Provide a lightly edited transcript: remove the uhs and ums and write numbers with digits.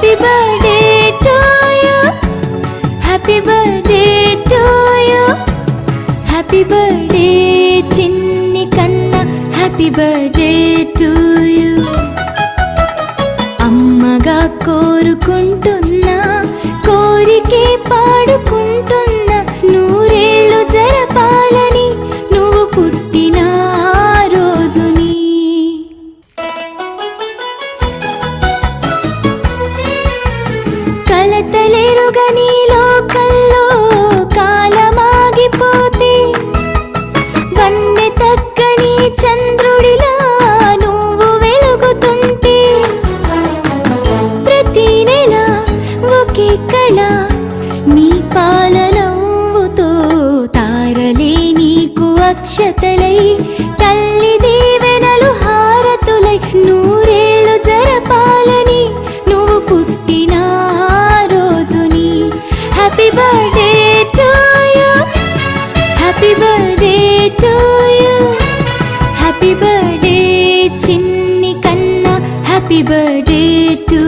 Happy birthday to you, happy birthday to you, happy birthday చిన్ని కన్నా, happy birthday to you. అమ్మగా కోరుకుంటున్నా, కోరికే పాడుకుంటున్నా, నూరేళ్ళు జరపాలని నువ్వు పుట్టిన రోజుని. కలతలేరుగని లోకంలో కాలమాగిపోతే, వన్నె తగ్గని చంద్రుడిలా నువ్వు వెలుగుతుంటే, ప్రతి నెల ఒకే కళ నీ పాలనవ్వుతో, తారలే నీకు అక్షతలై, తల్లి దీవెనలు హారతులై, నూరేళ్ళు జరపాలని నువ్వు పుట్టిన రోజుని. Happy birthday to you, happy birthday to you, happy birthday చిన్ని కన్నా, హ్యాపీ బర్త్డే టు